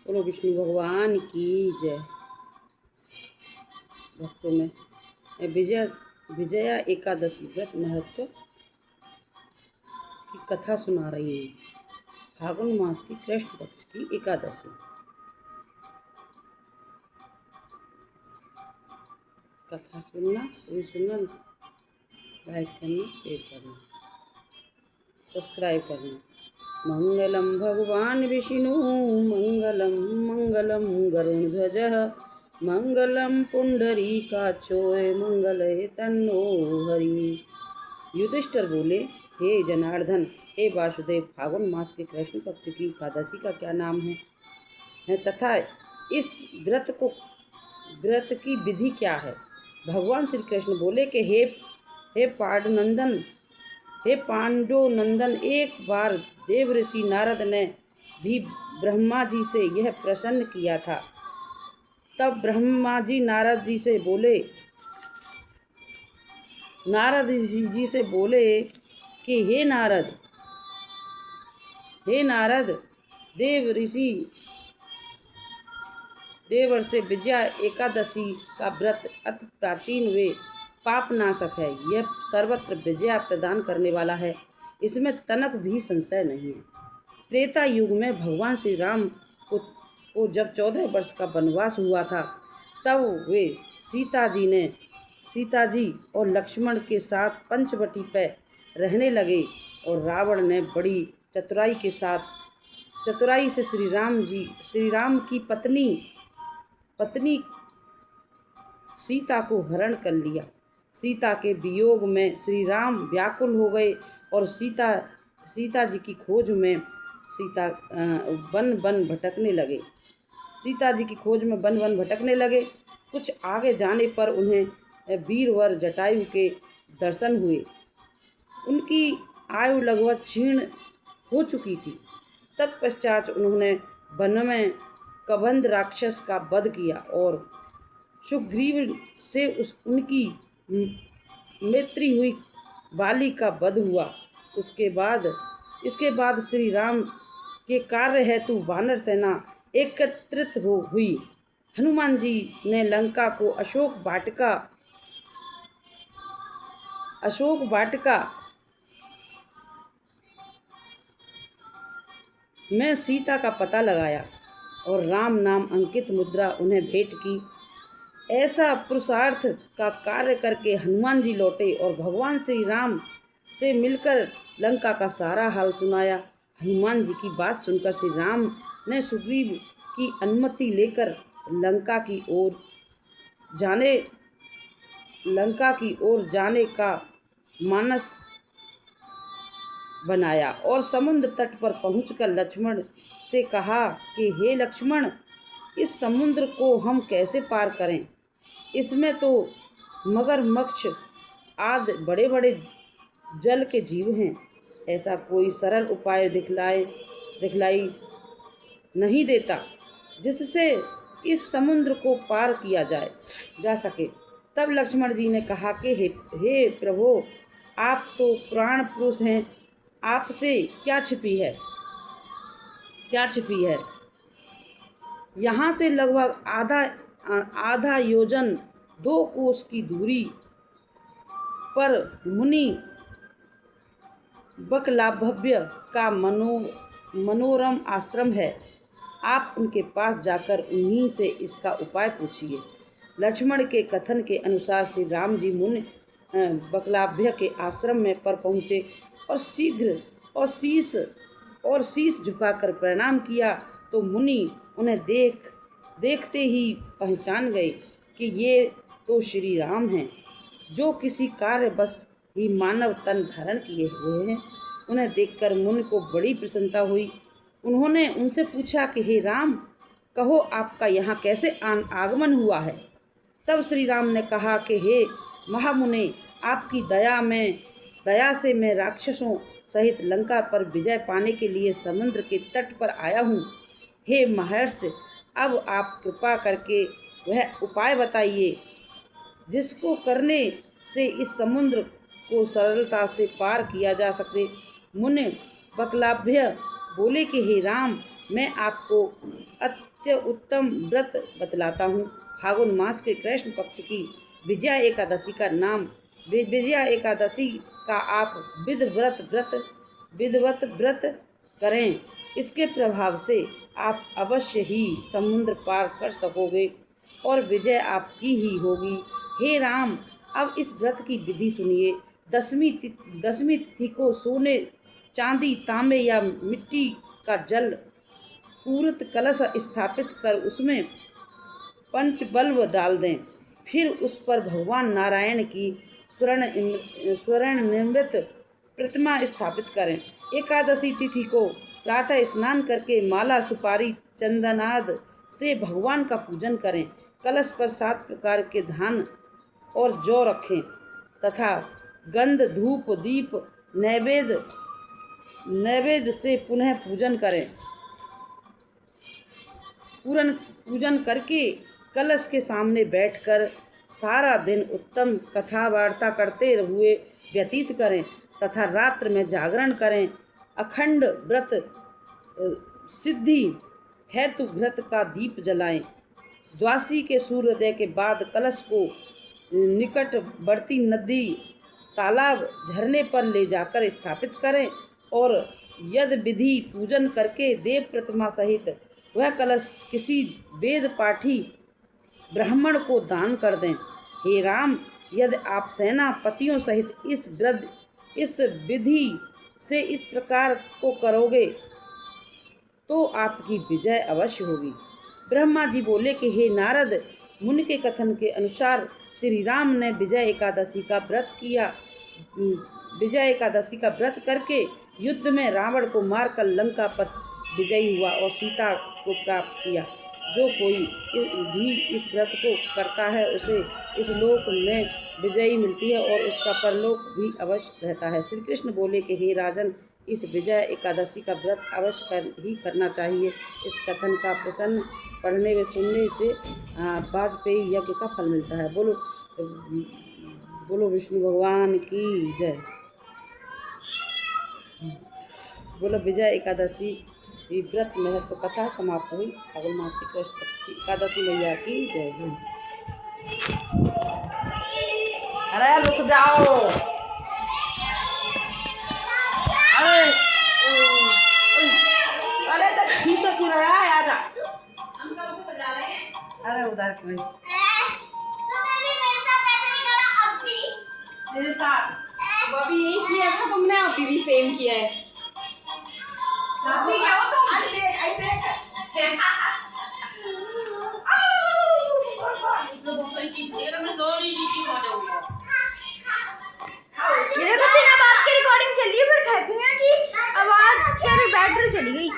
बोलो विष्णु भगवान की जय। भक्तों में विजया एकादशी व्रत महत्व की कथा सुना रही हूँ। फागुन मास की कृष्ण पक्ष की एकादशी। कथा सुनना, लाइक करना, शेयर करना, सब्सक्राइब करना। मंगलम भगवान विष्णु मंगलम मंगलम गरुणध्वजः मंगलम पुंडरीकाक्षोय मंगलये तन्नो हरि। युधिष्ठिर बोले, हे जनार्दन, हे वासुदेव, फागुन मास के कृष्ण पक्ष की एकादशी का क्या नाम है तथा इस व्रत की विधि क्या है। भगवान श्री कृष्ण बोले कि हे पांडुनंदन, एक बार देव ऋषि नारद ने भी ब्रह्मा जी से यह प्रश्न किया था। तब ब्रह्मा जी नारद जी से बोले कि हे नारद, देवर्षि विजया एकादशी का व्रत अति प्राचीन वे पापनाशक है। यह सर्वत्र विजया प्रदान करने वाला है, इसमें तनक भी संशय नहीं है। त्रेता युग में भगवान श्री राम को जब 14 वर्ष का वनवास हुआ था, तब वे सीता जी और लक्ष्मण के साथ पंचवटी पर रहने लगे और रावण ने बड़ी चतुराई से श्री राम की पत्नी सीता को हरण कर लिया। सीता के वियोग में श्री राम व्याकुल हो गए और सीता जी की खोज में वन भटकने लगे। कुछ आगे जाने पर उन्हें वीरवर जटायु के दर्शन हुए। उनकी आयु लगभग क्षीण हो चुकी थी। तत्पश्चात उन्होंने वन में कबंध राक्षस का वध किया और सुग्रीव से उनकी मैत्री हुई। बाली का वध हुआ। इसके बाद श्री राम के कार्य हेतु वानर सेना एकत्रित हुई। हनुमान जी ने लंका को अशोक वाटिका में सीता का पता लगाया और राम नाम अंकित मुद्रा उन्हें भेंट की। ऐसा पुरुषार्थ का कार्य करके हनुमान जी लौटे और भगवान श्री राम से मिलकर लंका का सारा हाल सुनाया। हनुमान जी की बात सुनकर श्री राम ने सुग्रीव की अनुमति लेकर लंका की ओर जाने का मानस बनाया और समुद्र तट पर पहुंचकर लक्ष्मण से कहा कि हे लक्ष्मण, इस समुद्र को हम कैसे पार करें? इसमें तो मगरमच्छ आदि बड़े बड़े जल के जीव हैं। ऐसा कोई सरल उपाय दिखलाई नहीं देता जिससे इस समुद्र को पार किया जा सके। तब लक्ष्मण जी ने कहा कि हे प्रभु, आप तो पुराण पुरुष हैं, आपसे क्या छिपी है। यहाँ से लगभग आधा योजन 2 कोस की दूरी पर मुनि बकलाभव्य का मनोरम आश्रम है। आप उनके पास जाकर उन्हीं से इसका उपाय पूछिए। लक्ष्मण के कथन के अनुसार श्री राम जी मुनि बकलाभ्य के आश्रम में पर पहुँचे और शीश झुकाकर प्रणाम किया तो मुनि उन्हें देखते ही पहचान गए कि ये तो श्री राम हैं, जो किसी कार्य बस ही मानव तन धारण किए हुए हैं। उन्हें देखकर मुनि को बड़ी प्रसन्नता हुई। उन्होंने उनसे पूछा कि हे राम, कहो आपका यहाँ कैसे आगमन हुआ है? तब श्री राम ने कहा कि हे महामुने, आपकी दया से मैं राक्षसों सहित लंका पर विजय पाने के लिए समुद्र के तट पर आया हूँ। हे महर्षि, अब आप कृपा करके वह उपाय बताइए जिसको करने से इस समुद्र को सरलता से पार किया जा सके। मुनि बकलाभ्य बोले कि हे राम, मैं आपको नित्य उत्तम व्रत बतलाता हूँ। फागुन मास के कृष्ण पक्ष की विजया एकादशी का नाम विजया एकादशी का आप विधिवत व्रत करें। इसके प्रभाव से आप अवश्य ही समुद्र पार कर सकोगे और विजय आपकी ही होगी। हे राम, अब इस व्रत की विधि सुनिए। दसवीं तिथि को सोने, चांदी, तांबे या मिट्टी का जल पूरित कलश स्थापित कर उसमें पंचबल्ब डाल दें। फिर उस पर भगवान नारायण की स्वर्ण निर्मित प्रतिमा स्थापित करें। एकादशी तिथि को प्रातः स्नान करके माला, सुपारी, चंदनाद से भगवान का पूजन करें। कलश पर 7 प्रकार के धान और जौ रखें तथा गंध, धूप, दीप, नैवेद्य से पुनः पूजन करके कलश के सामने बैठकर सारा दिन उत्तम कथा वार्ता करते हुए व्यतीत करें तथा रात्र में जागरण करें। अखंड व्रत सिद्धि हेतु घृत का दीप जलाएं। द्वादशी के सूर्योदय के बाद कलश को निकटवर्ती नदी, तालाब, झरने पर ले जाकर स्थापित करें और यद विधि पूजन करके देव प्रतिमा सहित वह कलश किसी वेद पाठी ब्राह्मण को दान कर दें। हे राम, यदि आप सेनापतियों सहित इस विधि से इस प्रकार को करोगे तो आपकी विजय अवश्य होगी। ब्रह्मा जी बोले कि हे नारद मुनि के कथन के अनुसार श्री राम ने विजय एकादशी का व्रत करके युद्ध में रावण को मारकर लंका पर विजयी हुआ और सीता को प्राप्त किया। जो कोई भी इस व्रत को करता है उसे इस लोक में विजयी मिलती है और उसका परलोक भी अवश्य रहता है। श्री कृष्ण बोले कि हे राजन, इस विजय एकादशी का व्रत अवश्य ही करना चाहिए। इस कथन का प्रसन्न पढ़ने व सुनने से वाजपेयी यज्ञ का फल मिलता है। बोलो विष्णु भगवान की जय। बोलो विजय एकादशी व्रत महत्व कथा समाप्त हुई। फागुन मास की कृष्ण पक्ष की एकादशी मैया की जय। अरे रुक जाओ, अरे तो खींचो क्यों रहा है, आजा। अरे उधर कोई मेरे साथ तो अभी यही किया था तुमने, अभी भी सेम किया है। क्या हो तुम? ये देखो बिना बात के रिकॉर्डिंग चल रही है, फिर कहते हैं कि आवाज से बैटरी चली गई।